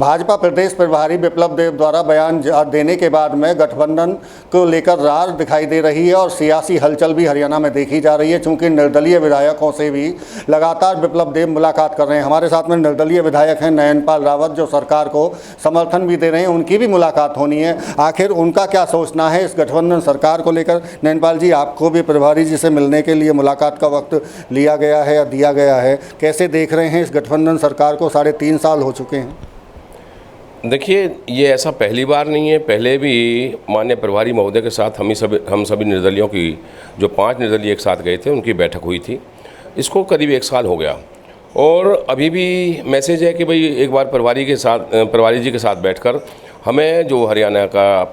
भाजपा प्रदेश प्रभारी विप्लव देव द्वारा बयान देने के बाद में गठबंधन को लेकर रार दिखाई दे रही है और सियासी हलचल भी हरियाणा में देखी जा रही है। चूंकि निर्दलीय विधायकों से भी लगातार विप्लव देव मुलाकात कर रहे हैं। हमारे साथ में निर्दलीय विधायक हैं नयनपाल रावत, जो सरकार को समर्थन भी दे रहे हैं, उनकी भी मुलाकात होनी है। आखिर उनका क्या सोचना है इस गठबंधन सरकार को लेकर? नयनपाल जी, आपको भी प्रभारी जी से मिलने के लिए मुलाकात का वक्त लिया गया है या दिया गया है, कैसे देख रहे हैं इस गठबंधन सरकार को? 3.5 साल हो चुके हैं। देखिए, ये ऐसा पहली बार नहीं है। पहले भी माननीय प्रभारी महोदय के साथ हम सभी निर्दलियों की, जो 5 निर्दलीय एक साथ गए थे, उनकी बैठक हुई थी। इसको करीब 1 साल हो गया और अभी भी मैसेज है कि भाई एक बार प्रभारी जी के साथ बैठकर हमें जो हरियाणा का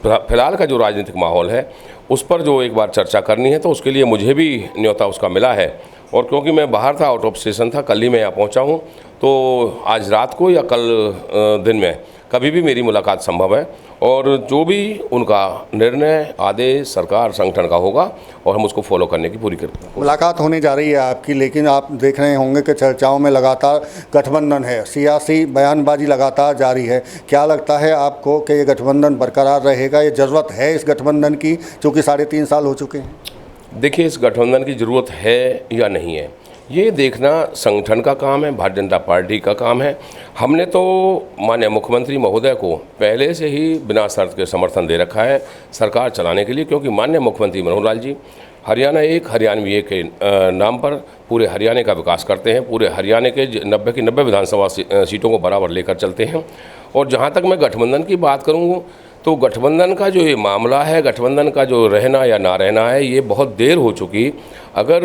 फिलहाल का जो राजनीतिक माहौल है उस पर जो एक बार चर्चा करनी है, तो उसके लिए मुझे भी न्योता उसका मिला है। और क्योंकि मैं बाहर था, आउट ऑफ स्टेशन था, कल ही मैं यहाँ पहुँचा हूँ, तो आज रात को या कल दिन में कभी भी मेरी मुलाकात संभव है और जो भी उनका निर्णय आदेश सरकार संगठन का होगा और हम उसको फॉलो करने की पूरी मुलाकात होने जा रही है आपकी। लेकिन आप देख रहे होंगे कि चर्चाओं में लगातार गठबंधन है, सियासी बयानबाजी लगातार जारी है। क्या लगता है आपको कि ये गठबंधन बरकरार रहेगा? ये ज़रूरत है इस गठबंधन की, चूँकि 3.5 साल हो चुके हैं? देखिए, इस गठबंधन की ज़रूरत है या नहीं है, ये देखना संगठन का काम है, भारतीय जनता पार्टी का काम है। हमने तो माननीय मुख्यमंत्री महोदय को पहले से ही बिना शर्त के समर्थन दे रखा है सरकार चलाने के लिए, क्योंकि माननीय मुख्यमंत्री मनोहर लाल जी हरियाणा एक हरियाणवी एक के नाम पर पूरे हरियाणा का विकास करते हैं। पूरे हरियाणा के 90 की 90 विधानसभा सीटों को बराबर लेकर चलते हैं। और जहाँ तक मैं गठबंधन की बात करूँ, तो गठबंधन का जो ये मामला है, गठबंधन का जो रहना या ना रहना है, ये बहुत देर हो चुकी। अगर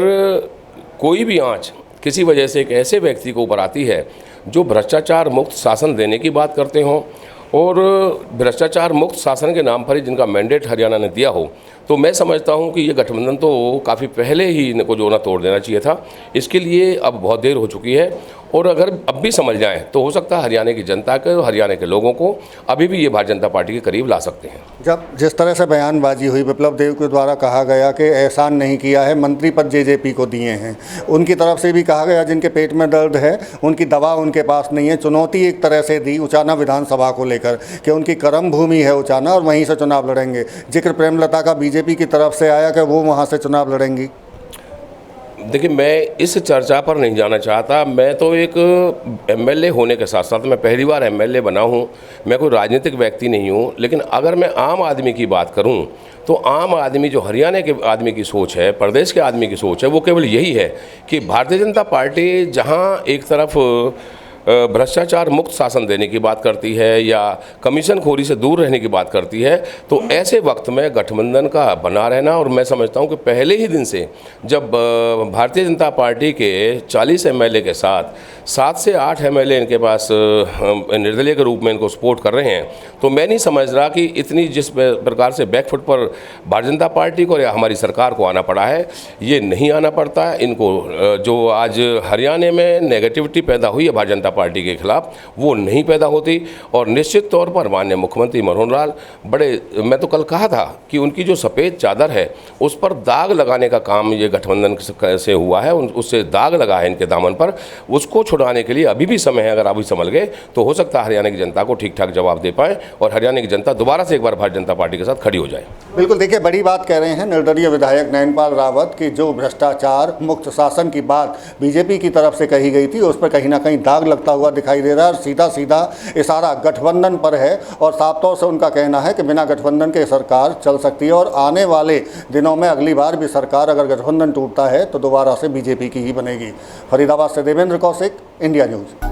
कोई भी आंच किसी वजह से एक ऐसे व्यक्ति को ऊपर आती है जो भ्रष्टाचार मुक्त शासन देने की बात करते हों और भ्रष्टाचार मुक्त शासन के नाम पर ही जिनका मैंडेट हरियाणा ने दिया हो, तो मैं समझता हूं कि ये गठबंधन तो काफ़ी पहले ही इनको जो ना तोड़ देना चाहिए था। इसके लिए अब बहुत देर हो चुकी है और अगर अब भी समझ जाएं तो हो सकता है हरियाणा की जनता के, हरियाणा के लोगों को अभी भी ये भारतीय जनता पार्टी के करीब ला सकते हैं। जब जिस तरह से बयानबाजी हुई, विप्लव देव के द्वारा कहा गया कि एहसान नहीं किया है, मंत्री पद जेजेपी को दिए हैं, उनकी तरफ से भी कहा गया जिनके पेट में दर्द है उनकी दवा उनके पास नहीं है। चुनौती एक तरह से दी उचाना विधानसभा को लेकर कि उनकी कर्म भूमि है उचाना और वहीं से चुनाव लड़ेंगे। जिक्र प्रेमलता का बीजेपी की तरफ से आया कि वो वहाँ से चुनाव लड़ेंगी। देखिए, मैं इस चर्चा पर नहीं जाना चाहता। मैं तो एक एमएलए होने के साथ साथ, मैं पहली बार एमएलए बना हूँ, मैं कोई राजनीतिक व्यक्ति नहीं हूँ। लेकिन अगर मैं आम आदमी की बात करूँ तो आम आदमी, जो हरियाणा के आदमी की सोच है, प्रदेश के आदमी की सोच है, वो केवल यही है कि भारतीय जनता पार्टी जहाँ एक तरफ भ्रष्टाचार मुक्त शासन देने की बात करती है या कमीशन खोरी से दूर रहने की बात करती है, तो ऐसे वक्त में गठबंधन का बना रहना, और मैं समझता हूं कि पहले ही दिन से जब भारतीय जनता पार्टी के 40 एमएलए के साथ 7 से 8 एमएलए इनके पास निर्दलीय के रूप में इनको सपोर्ट कर रहे हैं, तो मैं नहीं समझ रहा कि इतनी जिस प्रकार से बैकफुट पर भारतीय जनता पार्टी को या हमारी सरकार को आना पड़ा है, ये नहीं आना पड़ता है इनको। जो आज हरियाणा में नेगेटिविटी पैदा हुई है भारतीय जनता पार्टी के खिलाफ, वो नहीं पैदा होती। और निश्चित तौर पर माननीय मुख्यमंत्री मनोहर लाल मैं तो कल कहा था कि उनकी जो सफ़ेद चादर है उस पर दाग लगाने का काम ये गठबंधन से हुआ है, उससे दाग लगा है इनके दामन पर। उसको छुड़ाने के लिए अभी भी समय है। अगर अभी संभल गए तो हो सकता है हरियाणा की जनता को ठीक ठाक जवाब दे पाएँ और हरियाणा की जनता दोबारा से एक बार भारतीय जनता पार्टी के साथ खड़ी हो जाए। बिल्कुल, देखिए, बड़ी बात कह रहे हैं निर्दलीय विधायक नयनपाल रावत की जो भ्रष्टाचार मुक्त शासन की बात बीजेपी की तरफ से कही गई थी, उस पर कहीं ना कहीं दाग लगता हुआ दिखाई दे रहा है और सीधा सीधा इशारा गठबंधन पर है। और साफ तौर से उनका कहना है कि बिना गठबंधन के सरकार चल सकती है और आने वाले दिनों में अगली बार भी सरकार अगर गठबंधन टूटता है तो दोबारा से बीजेपी की ही बनेगी। फरीदाबाद से देवेंद्र कौशिक, इंडिया न्यूज़।